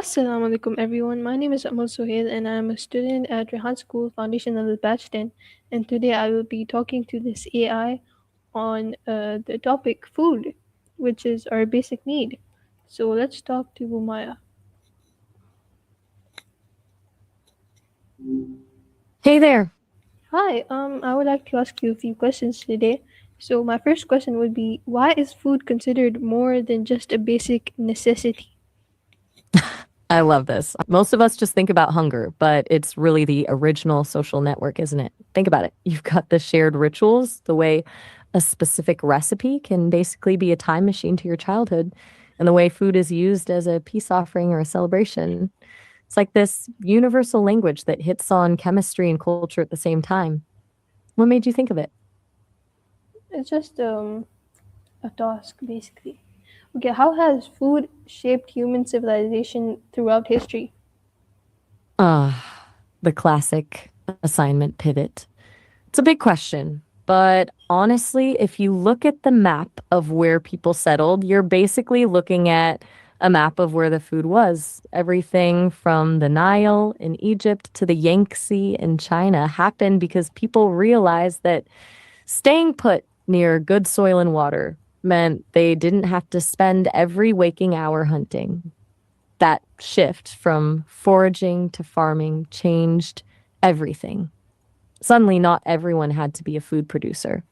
Assalamu alaikum everyone. My name is Amal Sohail and I am a student at Rehan School Foundation Level Batch 10, and today I will be talking to this AI on the topic food, which is our basic need. So let's talk to Maya. Hey there. Hi, I would like to ask you a few questions today. So my first question would be, why is food considered more than just a basic necessity? I love this. Most of us just think about hunger, but it's really the original social network, isn't it? Think about it. You've got the shared rituals, the way a specific recipe can basically be a time machine to your childhood, and the way food is used as a peace offering or a celebration. It's like this universal language that hits on chemistry and culture at the same time. What made you think of it? It's just a task, basically. Okay, how has food shaped human civilization throughout history? The classic assignment pivot. It's a big question, but honestly, if you look at the map of where people settled, you're basically looking at a map of where the food was. Everything from the Nile in Egypt to the Yangtze in China happened because people realized that staying put near good soil and water meant they didn't have to spend every waking hour hunting. That shift from foraging to farming changed everything. Suddenly, not everyone had to be a food producer.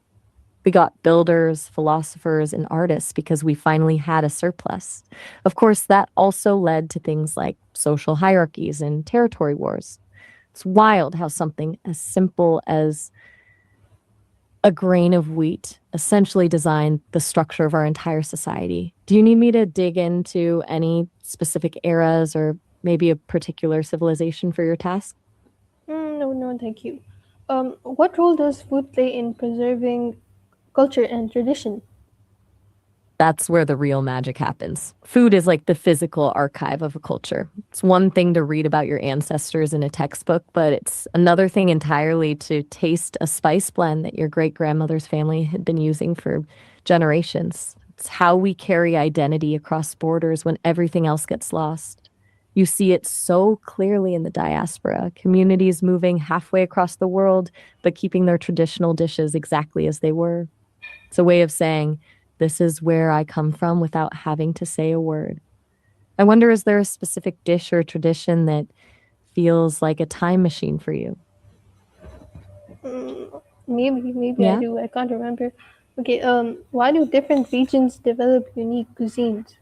We got builders, philosophers, and artists because we finally had a surplus. Of course, that also led to things like social hierarchies and territory wars. It's wild how something as simple as a grain of wheat essentially designed the structure of our entire society. Do you need me to dig into any specific eras or maybe a particular civilization for your task? No, no, thank you. What role does food play in preserving culture and tradition? That's where the real magic happens. Food is like the physical archive of a culture. It's one thing to read about your ancestors in a textbook, but it's another thing entirely to taste a spice blend that your great grandmother's family had been using for generations. It's how we carry identity across borders when everything else gets lost. You see it so clearly in the diaspora, communities moving halfway across the world, but keeping their traditional dishes exactly as they were. It's a way of saying, this is where I come from without having to say a word. I wonder, is there a specific dish or tradition that feels like a time machine for you? Maybe I Yeah. do. I can't remember. Okay, why do different regions develop unique cuisines?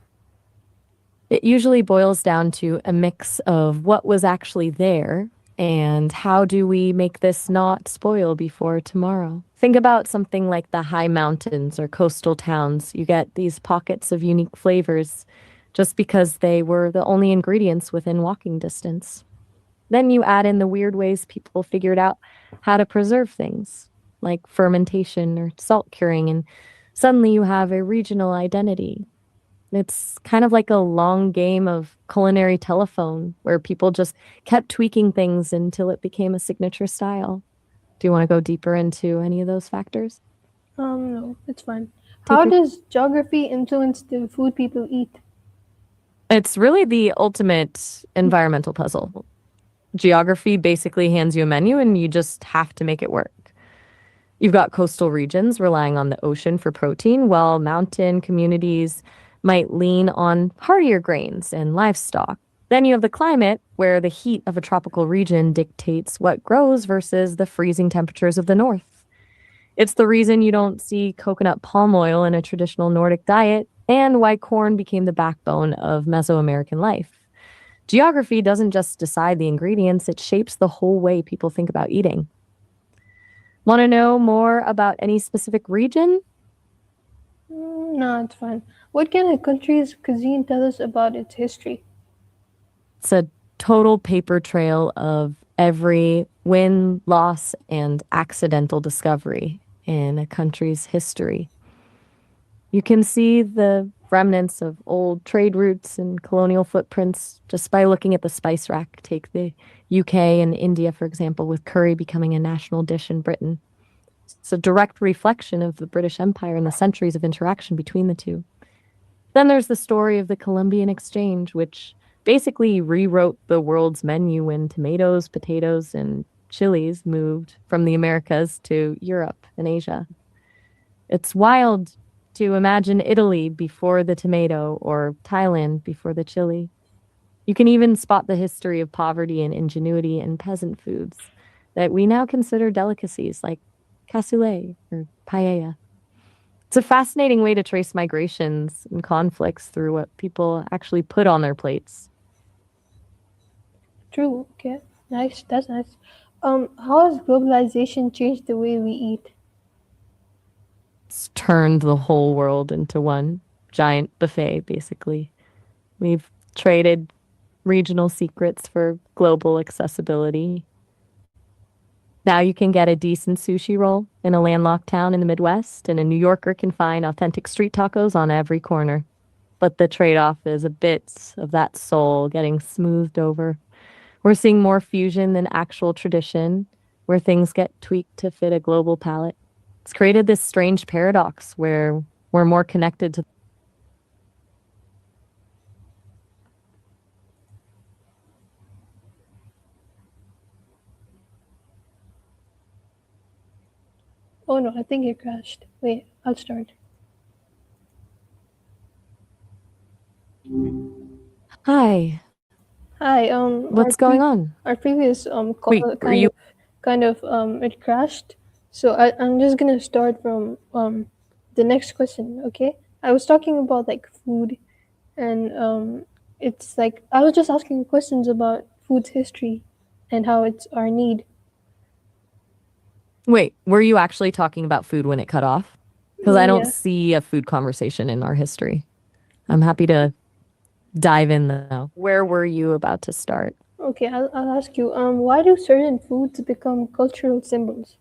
It usually boils down to a mix of what was actually there and how do we make this not spoil before tomorrow. Think about something like the high mountains or coastal towns. You get these pockets of unique flavors just because they were the only ingredients within walking distance. Then you add in the weird ways people figured out how to preserve things, like fermentation or salt curing, and suddenly you have a regional identity. It's kind of like a long game of culinary telephone where people just kept tweaking things until it became a signature style. Do you want to go deeper into any of those factors? No, it's fine. Take How your does geography influence the food people eat? It's really the ultimate environmental puzzle. Geography basically hands you a menu and you just have to make it work. You've got coastal regions relying on the ocean for protein, while mountain communities might lean on hardier grains and livestock. Then you have the climate, where the heat of a tropical region dictates what grows versus the freezing temperatures of the north. It's the reason you don't see coconut palm oil in a traditional Nordic diet and why corn became the backbone of Mesoamerican life. Geography doesn't just decide the ingredients, it shapes the whole way people think about eating. Want to know more about any specific region? No, it's fine. What can a country's cuisine tell us about its history? It's a total paper trail of every win, loss, and accidental discovery in a country's history. You can see the remnants of old trade routes and colonial footprints just by looking at the spice rack. Take the UK and India, for example, with curry becoming a national dish in Britain. It's a direct reflection of the British Empire and the centuries of interaction between the two. Then there's the story of the Columbian Exchange, which basically rewrote the world's menu when tomatoes, potatoes, and chilies moved from the Americas to Europe and Asia. It's wild to imagine Italy before the tomato or Thailand before the chili. You can even spot the history of poverty and ingenuity in peasant foods that we now consider delicacies like cassoulet or paella. It's a fascinating way to trace migrations and conflicts through what people actually put on their plates. True. Okay. Nice. That's nice. How has globalization changed the way we eat? It's turned the whole world into one giant buffet, basically. We've traded regional secrets for global accessibility. Now you can get a decent sushi roll in a landlocked town in the Midwest, and a New Yorker can find authentic street tacos on every corner. But the trade off is a bit of that soul getting smoothed over. We're seeing more fusion than actual tradition, where things get tweaked to fit a global palate. It's created this strange paradox where we're more connected to. Oh no, I think it crashed. Wait, I'll start. Hi, Hi. what's going on? Our previous Wait, call were you? it crashed. So I'm just gonna start from the next question. Okay. I was talking about like food, and it's like I was just asking questions about food's history and how it's our need. Wait, were you actually talking about food when it cut off? Because I don't Yeah. see a food conversation in our history. I'm happy to dive in though. Where were you about to start? Okay. I'll ask you. Why do certain foods become cultural symbols?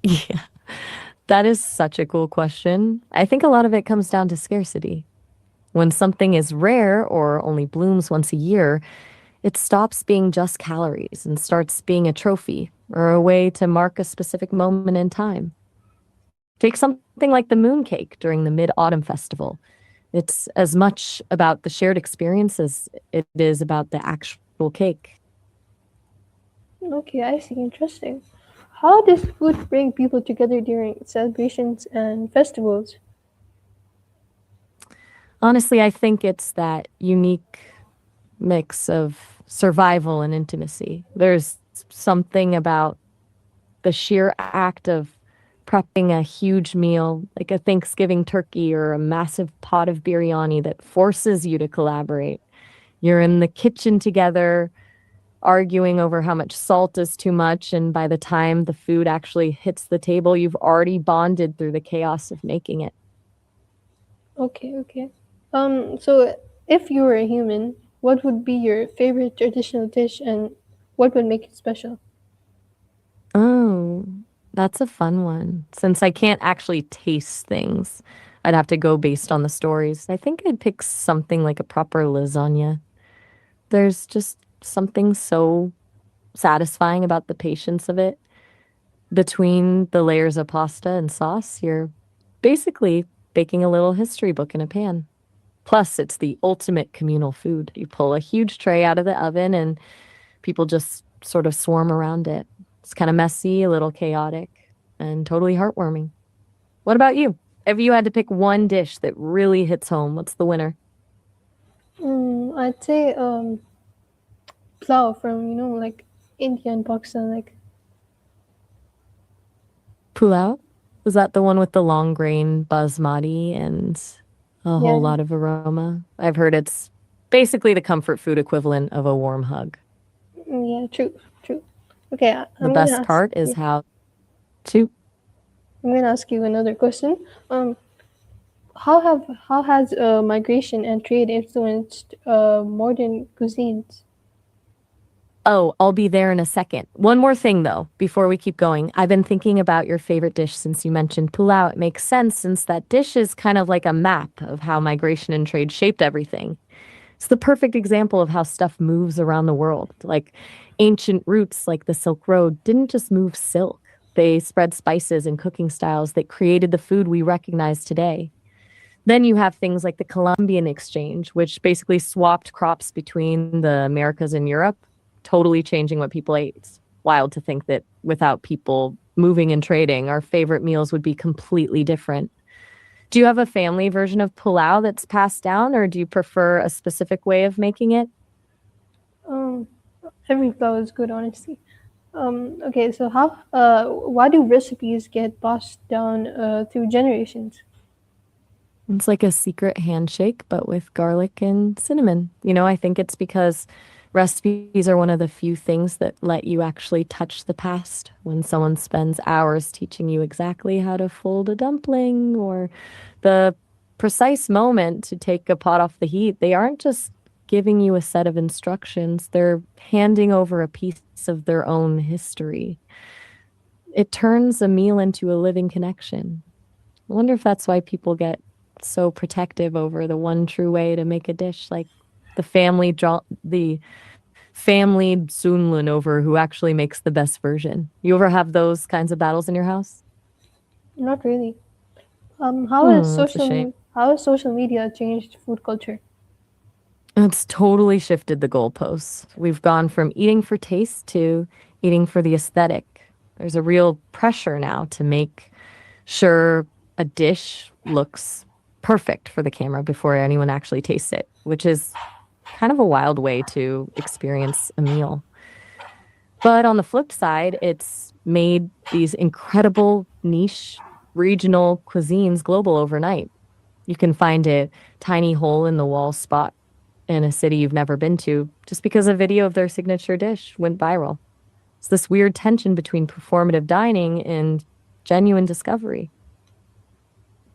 Yeah, that is such a cool question. I think a lot of it comes down to scarcity. When something is rare or only blooms once a year, it stops being just calories and starts being a trophy or a way to mark a specific moment in time. Take something like the mooncake during the Mid Autumn Festival. It's as much about the shared experience as it is about the actual cake. Okay, I see. Interesting. How does food bring people together during celebrations and festivals? Honestly, I think it's that unique mix of survival and intimacy. There's something about the sheer act of prepping a huge meal, like a Thanksgiving turkey or a massive pot of biryani, that forces you to collaborate. You're in the kitchen together, arguing over how much salt is too much, and by the time the food actually hits the table, you've already bonded through the chaos of making it. Okay, okay. So if you were a human, what would be your favorite traditional dish and what would make it special? Oh, that's a fun one. Since I can't actually taste things, I'd have to go based on the stories. I think I'd pick something like a proper lasagna. There's just something so satisfying about the patience of it. Between the layers of pasta and sauce, you're basically baking a little history book in a pan. Plus, it's the ultimate communal food. You pull a huge tray out of the oven and people just sort of swarm around it. It's kind of messy, a little chaotic, and totally heartwarming. What about you? If you had to pick one dish that really hits home, what's the winner? I'd say plow from like India and Pakistan. Like Pulao? Was that the one with the long grain basmati and a yeah, whole lot of aroma? I've heard it's basically the comfort food equivalent of a warm hug. yeah, true, true. Okay, The I'm gonna best ask. part is Yeah, how to. I'm gonna ask you another question. Um, how has migration and trade influenced modern cuisines? Oh, I'll be there in a second. One more thing, though, before we keep going. I've been thinking about your favorite dish since you mentioned pulao. It makes sense since that dish is kind of like a map of how migration and trade shaped everything. It's the perfect example of how stuff moves around the world. Like ancient roots, like the Silk Road, didn't just move silk, they spread spices and cooking styles that created the food we recognize today. Then you have things like the Columbian Exchange, which basically swapped crops between the Americas and Europe, totally changing what people ate. It's wild to think that without people moving and trading, our favorite meals would be completely different. Do you have a family version of pulao that's passed down, or do you prefer a specific way of making it? Um, every flour is good, honestly. Okay, so why do recipes get passed down through generations? It's like a secret handshake, but with garlic and cinnamon. I think it's because recipes are one of the few things that let you actually touch the past. When someone spends hours teaching you exactly how to fold a dumpling or the precise moment to take a pot off the heat, they aren't just giving you a set of instructions, they're handing over a piece of their own history. It turns a meal into a living connection. I wonder if that's why people get so protective over the one true way to make a dish, like the family Sunlun over who actually makes the best version. You ever have those kinds of battles in your house? Not really. That's a shame. How has social media changed food culture? It's totally shifted the goalposts. We've gone from eating for taste to eating for the aesthetic. There's a real pressure now to make sure a dish looks perfect for the camera before anyone actually tastes it, which is kind of a wild way to experience a meal. But on the flip side, it's made these incredible niche regional cuisines global overnight. You can find a tiny hole in the wall spot in a city you've never been to just because a video of their signature dish went viral. It's this weird tension between performative dining and genuine discovery.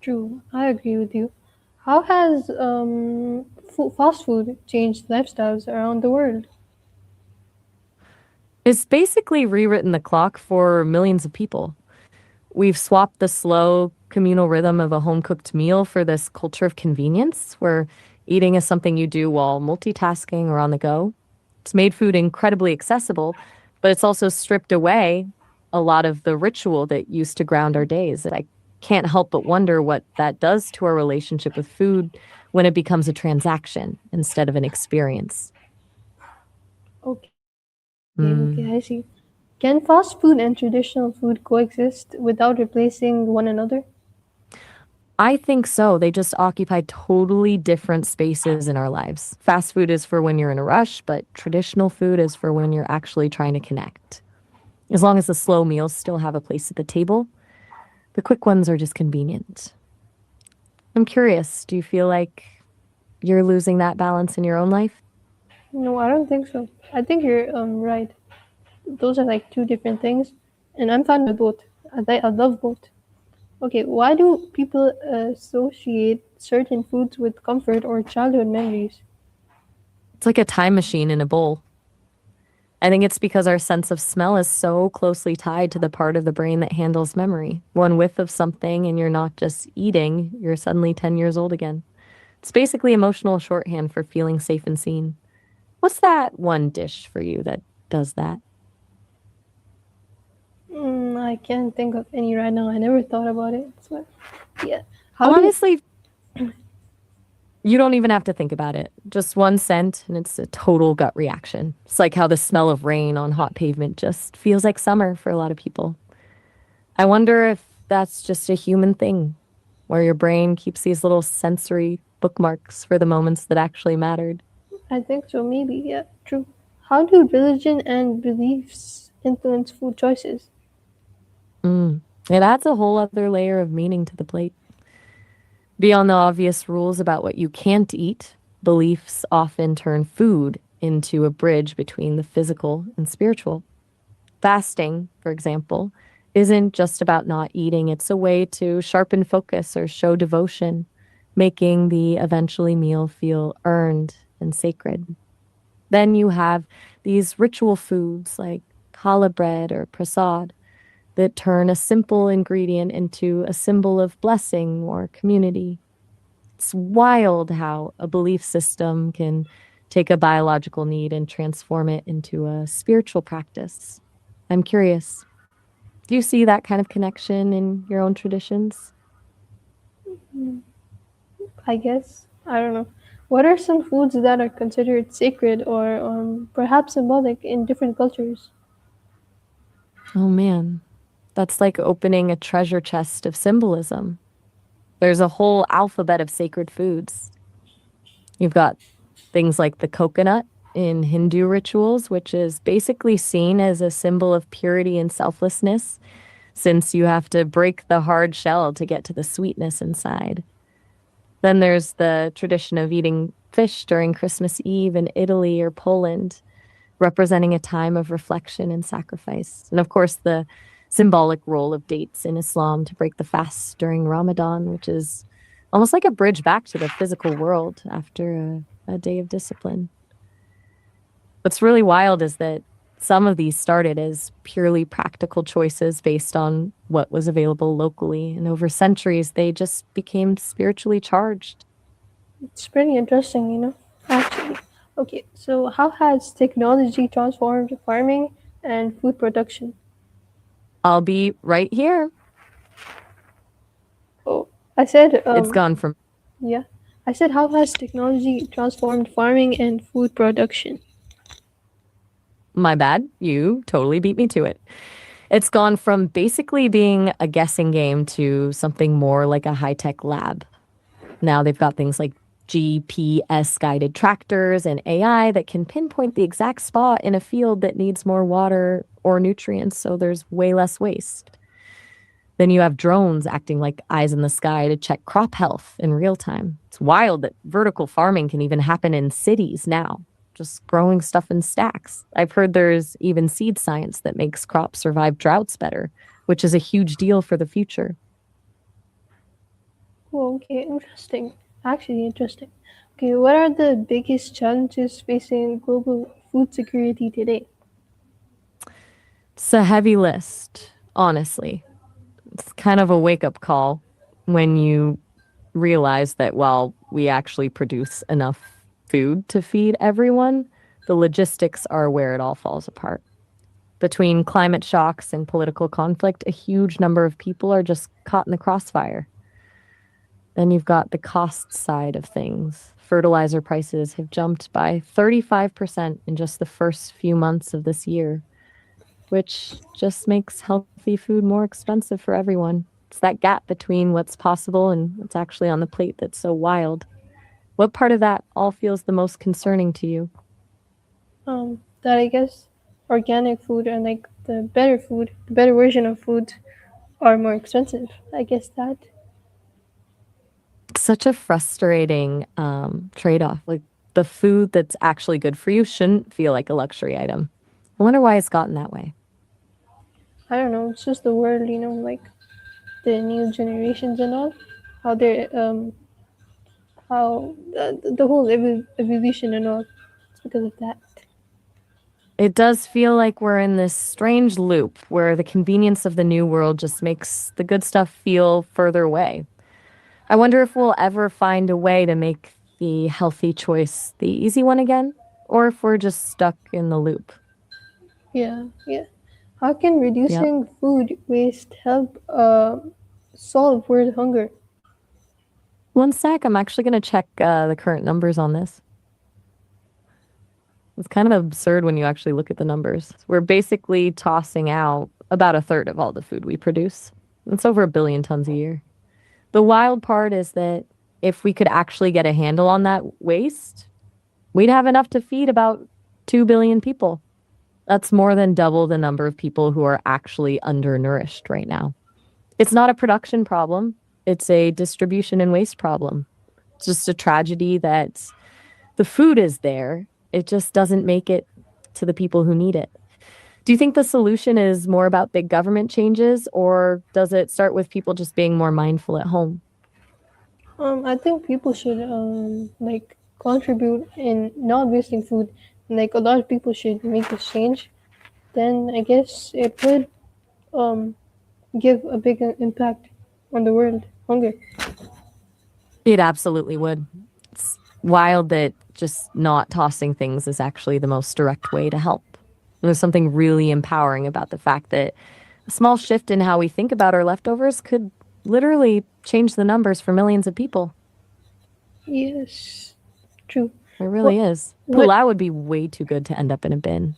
True, I agree with you. How has fast food changed lifestyles around the world? It's basically rewritten the clock for millions of people. We've swapped the slow communal rhythm of a home cooked meal for this culture of convenience where eating is something you do while multitasking or on the go. It's made food incredibly accessible, but it's also stripped away a lot of the ritual that used to ground our days. I can't help but wonder what that does to our relationship with food when it becomes a transaction instead of an experience. Okay, Mm. I see. Can fast food and traditional food coexist without replacing one another? I think so. They just occupy totally different spaces in our lives. Fast food is for when you're in a rush, but traditional food is for when you're actually trying to connect. As long as the slow meals still have a place at the table, the quick ones are just convenient. I'm curious, do you feel like you're losing that balance in your own life? No, I don't think so. I think you're right. Those are like two different things, and I'm fine with both. I love both. Okay, why do people associate certain foods with comfort or childhood memories? It's like a time machine in a bowl. I think it's because our sense of smell is so closely tied to the part of the brain that handles memory. One whiff of something, and you're not just eating, you're suddenly 10 years old again. It's basically emotional shorthand for feeling safe and seen. What's that one dish for you that does that? I can't think of any right now. I never thought about it. So, yeah. How do Honestly, you don't even have to think about it. Just one scent, and it's a total gut reaction. It's like how the smell of rain on hot pavement just feels like summer for a lot of people. I wonder if that's just a human thing, where your brain keeps these little sensory bookmarks for the moments that actually mattered. I think so? Maybe. Yeah. True. How do religion and beliefs influence food choices? Mm. It adds a whole other layer of meaning to the plate. Beyond the obvious rules about what you can't eat, beliefs often turn food into a bridge between the physical and spiritual. Fasting, for example, isn't just about not eating, it's a way to sharpen focus or show devotion, making the eventually meal feel earned and sacred. Then you have these ritual foods like challah bread or prasad that turn a simple ingredient into a symbol of blessing or community. It's wild how a belief system can take a biological need and transform it into a spiritual practice. I'm curious, do you see that kind of connection in your own traditions? I guess. I don't know. What are some foods that are considered sacred or perhaps symbolic in different cultures? Oh man, that's like opening a treasure chest of symbolism. There's a whole alphabet of sacred foods. You've got things like the coconut in Hindu rituals, which is basically seen as a symbol of purity and selflessness, since you have to break the hard shell to get to the sweetness inside. Then there's the tradition of eating fish during Christmas Eve in Italy or Poland, representing a time of reflection and sacrifice. And of course, the symbolic role of dates in Islam to break the fast during Ramadan, which is almost like a bridge back to the physical world after a day of discipline. What's really wild is that some of these started as purely practical choices based on what was available locally. And over centuries, they just became spiritually charged. It's pretty interesting, actually. Okay, so how has technology transformed farming and food production? I'll be right here. Oh, I said, It's gone from yeah. I said, how has technology transformed farming and food production? my bad. You totally beat me to it. It's gone from basically being a guessing game to something more like a high tech lab. Now they've got things like GPS guided tractors and AI that can pinpoint the exact spot in a field that needs more water or nutrients, so there's way less waste. Then you have drones acting like eyes in the sky to check crop health in real time. It's wild that vertical farming can even happen in cities now, just growing stuff in stacks. I've heard there's even seed science that makes crops survive droughts better, which is a huge deal for the future. Oh, okay, interesting. Actually, interesting. Okay, what are the biggest challenges facing global food security today? It's a heavy list, honestly. It's kind of a wake up call when you realize that while we actually produce enough food to feed everyone, the logistics are where it all falls apart. Between climate shocks and political conflict, a huge number of people are just caught in the crossfire. Then you've got the cost side of things. Fertilizer prices have jumped by 35% in just the first few months of this year, which just makes healthy food more expensive for everyone. It's that gap between what's possible and what's actually on the plate that's so wild. What part of that all feels the most concerning to you? That I guess organic food and like the better food, the better version of food are more expensive. I guess that. It's such a frustrating trade off. Like the food that's actually good for you shouldn't feel like a luxury item. I wonder why it's gotten that way. I don't know. It's just the world, like the new generations and all, how they're how the whole evolution and all. It's because of that. It does feel like we're in this strange loop where the convenience of the new world just makes the good stuff feel further away. I wonder if we'll ever find a way to make the healthy choice the easy one again, or if we're just stuck in the loop. Yeah, yeah. How can Yep. reducing food waste help solve world hunger? One sec, I'm actually going to check the current numbers on this. It's kind of absurd when you actually look at the numbers. We're basically tossing out about a third of all the food we produce. It's over 1 billion tons a year. The wild part is that if we could actually get a handle on that waste, we'd have enough to feed about 2 billion people. That's more than double the number of people who are actually undernourished right now. It's not a production problem, it's a distribution and waste problem. It's just a tragedy that the food is there, it just doesn't make it to the people who need it. Do you think the solution is more about big government changes, or does it start with people just being more mindful at home? I think people should like contribute in not wasting food. Like a lot of people should make this change. Then I guess it would um give a big impact on the world hunger. It absolutely would. It's wild that just not tossing things is actually the most direct way to help. There's something really empowering about the fact that a small shift in how we think about our leftovers could literally change the numbers for millions of people. Yes, true. It What? really is. What? Pulao would be way too good to end up in a bin.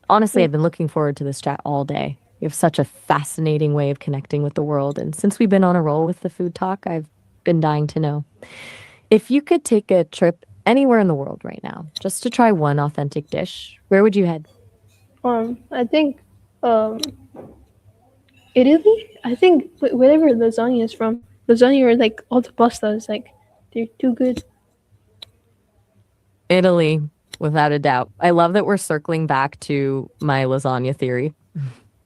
Honestly, True. I've been looking forward to this chat all day. You have such a fascinating way of connecting with the world. And since we've been on a roll with the food talk, I've been dying to know. If you could take a trip anywhere in the world right now, just to try one authentic dish, where would you head? I think, um, Italy. I think wherever lasagna is from, lasagna or like all the pastas, like they're too good. Italy, without a doubt. I love that we're circling back to my lasagna theory.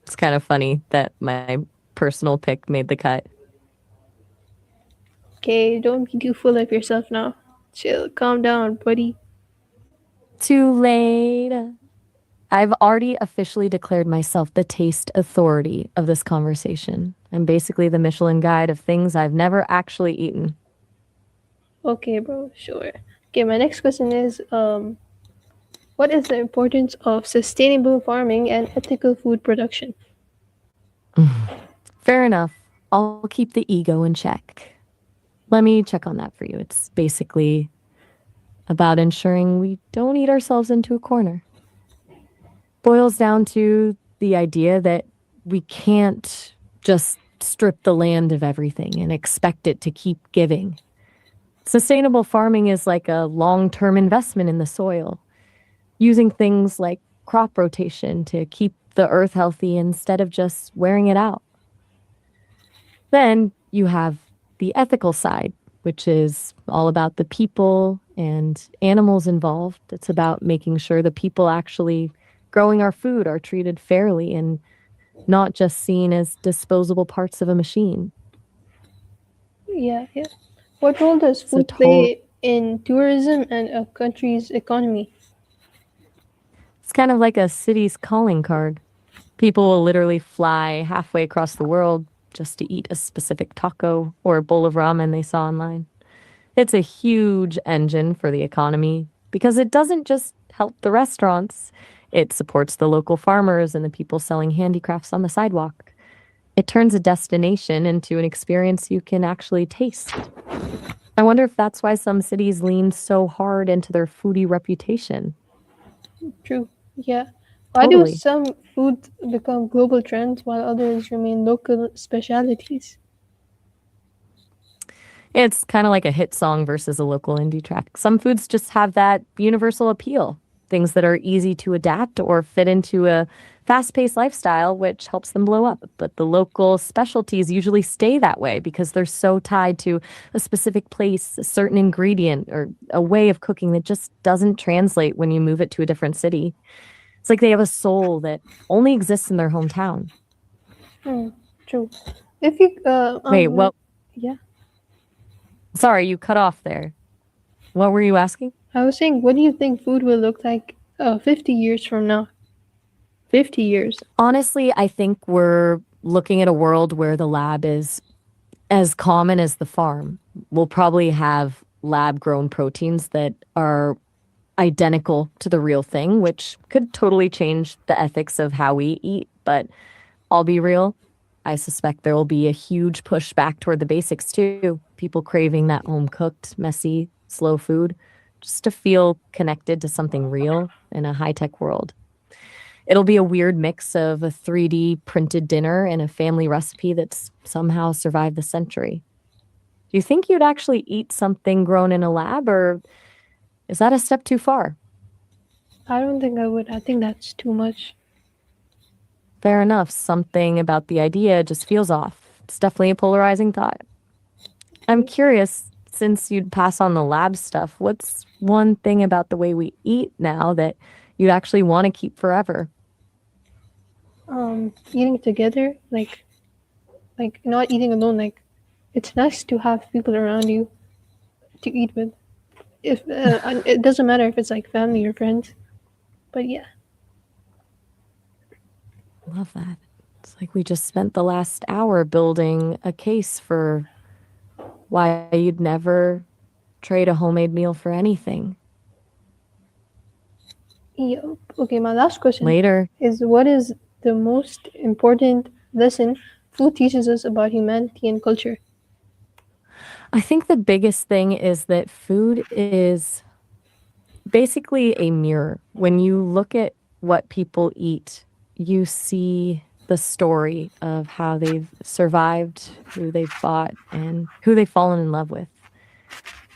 It's kind of funny that my personal pick made the cut. Okay, don't be too full of yourself now. Chill, calm down, buddy. Too late. I've already officially declared myself the taste authority of this conversation. I'm basically the Michelin guide of things I've never actually eaten. Okay, bro, sure. Okay, my next question is, what is the importance of sustainable farming and ethical food production? Fair enough. I'll keep the ego in check. Let me check on that for you. It's basically about ensuring we don't eat ourselves into a corner. Boils down to the idea that we can't just strip the land of everything and expect it to keep giving. Sustainable farming is like a long term investment in the soil, using things like crop rotation to keep the earth healthy instead of just wearing it out. Then you have the ethical side, which is all about the people and animals involved. It's about making sure the people actually growing our food are treated fairly and not just seen as disposable parts of a machine. Yeah, yeah. What role does It's a food play in tourism and a country's economy? it's kind of like a city's calling card. People will literally fly halfway across the world just to eat a specific taco or a bowl of ramen they saw online. It's a huge engine for the economy because it doesn't just help the restaurants, it supports the local farmers and the people selling handicrafts on the sidewalk. It turns a destination into an experience you can actually taste. I wonder if that's why some cities lean so hard into their foodie reputation. True. Yeah. Why do Totally. some foods become global trends while others remain local specialities? It's kind of like a hit song versus a local indie track. Some foods just have that universal appeal, things that are easy to adapt or fit into a fast paced lifestyle, which helps them blow up. But the local specialties usually stay that way because they're so tied to a specific place, a certain ingredient, or a way of cooking that just doesn't translate when you move it to a different city. It's like they have a soul that only exists in their hometown. Hmm, true. If you, Wait, what? yeah, Sorry, you cut off there. What were you asking? I was saying, what do you think food will look like 50 years from now? 50 years. Honestly, I think we're looking at a world where the lab is as common as the farm. We'll probably have lab grown proteins that are identical to the real thing, which could totally change the ethics of how we eat. But I'll be real, I suspect there will be a huge push back toward the basics too. People craving that home cooked, messy, slow food just to feel connected to something real in a high tech world. It'll be a weird mix of a 3D printed dinner and a family recipe that's somehow survived the century. Do you think you'd actually eat something grown in a lab, or is that a step too far? I don't think I would. I think that's too much. Fair enough. Something about the idea just feels off. It's definitely a polarizing thought. I'm curious, since you'd pass on the lab stuff, what's one thing about the way we eat now that you'd actually want to keep forever? Eating together, like not eating alone. Like, it's nice to have people around you to eat with. If and it doesn't matter if it's like family or friends, but yeah. Love that. It's like we just spent the last hour building a case for why you'd never trade a homemade meal for anything. Yeah. Okay, my last question Later. is, what is the most important lesson food teaches us about humanity and culture? I think the biggest thing is that food is basically a mirror. When you look at what people eat, you see the story of how they've survived, who they've fought, and who they've fallen in love with.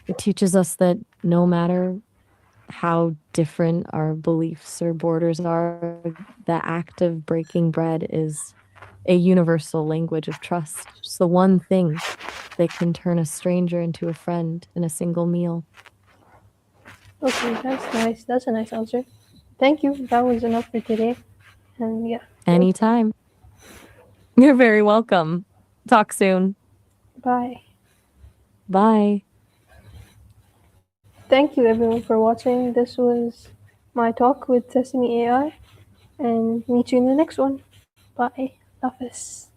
It teaches us that no matter how different our beliefs or borders are, the act of breaking bread is a universal language of trust. It's the one thing that can turn a stranger into a friend in a single meal. Okay, that's nice. That's a nice answer. Thank you. That was enough for today. And yeah, thank you. Anytime. You're very welcome. Talk soon. Bye. Bye. Thank you everyone for watching. This was my talk with Sesame AI, and meet you in the next one. Bye. Love us.